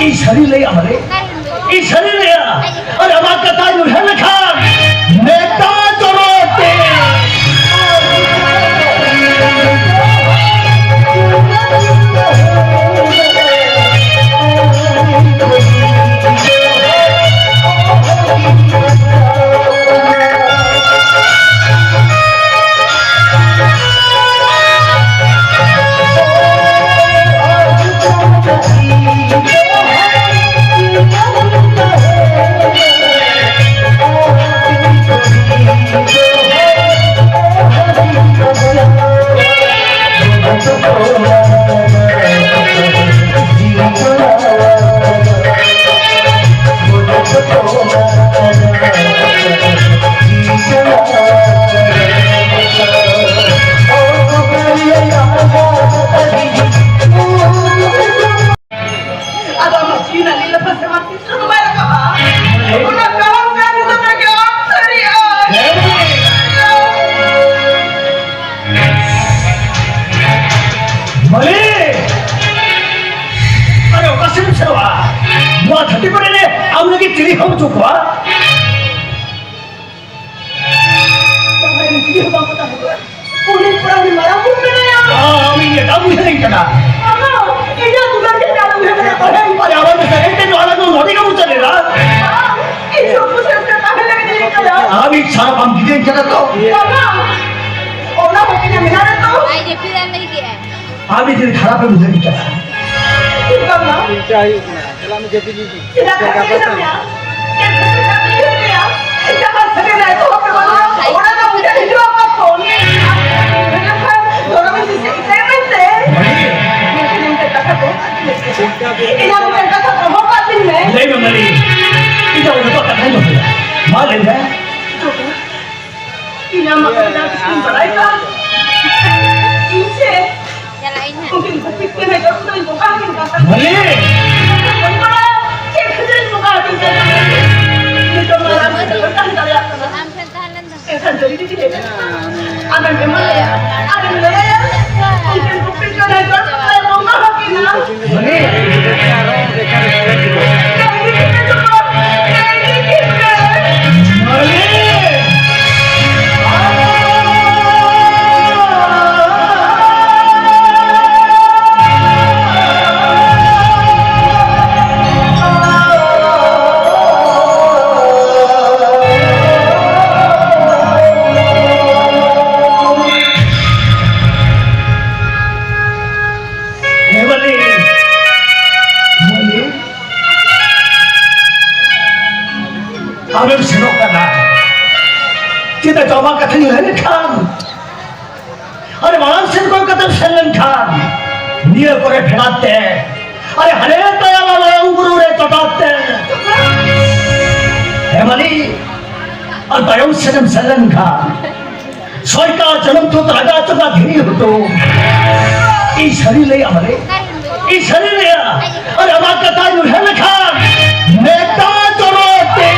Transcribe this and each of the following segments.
এই শরীরে আমারে এই শরীরে আর আমার কথা উঠে লেখা নেতা জনতে हम चुका पुलिस पर मारा मुझे ये डाल मुझे नहीं करना ये दुकान के डाल मुझे अरे आवाज से एक दिन वाला तो नोटी का मुझे ले रहा ये सब कुछ उसके काहे लगे नहीं कर अभी सारा काम गिरे क्या तो ओला बच्चे ने मिला तो आई जे फिर नहीं किया अभी दिन खराब है मुझे नहीं करना चाहिए चला मुझे भी क्या पता नहीं मंगली इधर उधर तो करना ही होगा मार ले जाए इन्हें मगर किसी बड़ाई इनसे उनके पिछले में तो इनको काम नहीं करता मंगली क्या खजर इनको काम नहीं करता ये तो मारा मैं तो करता नहीं करता ऐसा जल्दी नहीं लेगा अगर मैं ले उनके पिछले में तो मैं रोना होगी ना मंगली kita coba katanya Helena Khan अरे वहां से कोई कदम सलन खान निये करे फिराते अरे हरे तया वाला उंगरू रे चटाते हेमली और तयम सनम सलन खान सोई का जन्म तो राजा चुका घिरी हो तो ई शरीर ले हमारे ई शरीर ले अरे हमारा कथा जो हेलेना खान नेता जरोते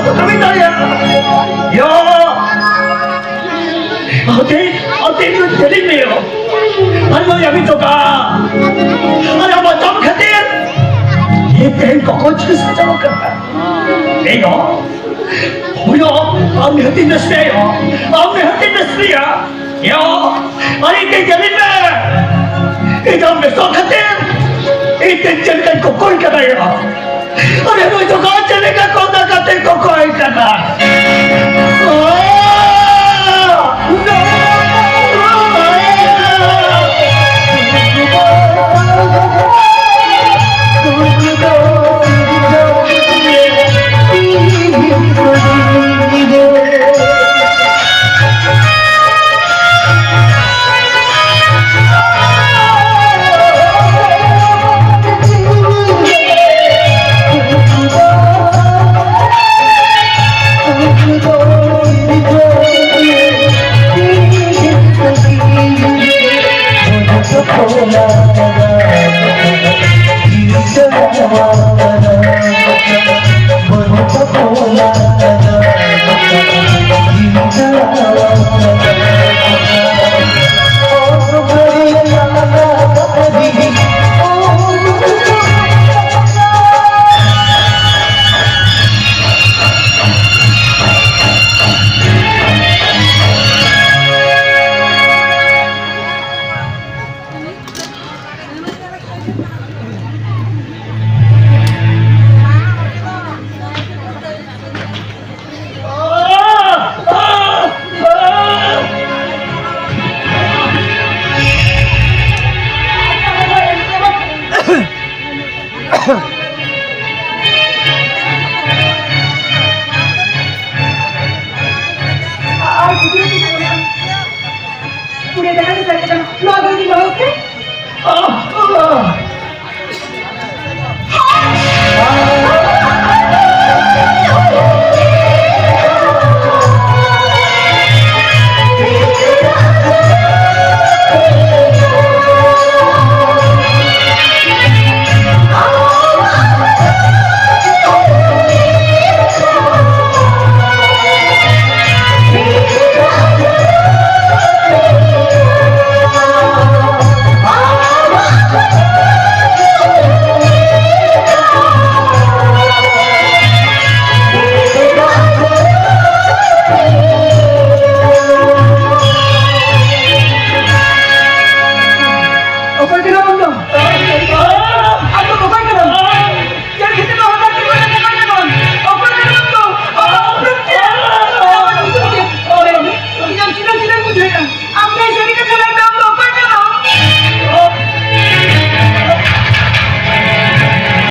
तो कमी ताया या अते नु तेरी में हो अरे अभी तो का अरे अब जब खातिर ये तेरे को कुछ सजा करता नहीं हो हुयो हम हती नस्ते हो हम हती नस्ते या अरे ते जमीन में इधर में सो खातिर इतने चलकर को कोई कराएगा अरे वो तो कहाँ चलेगा कौन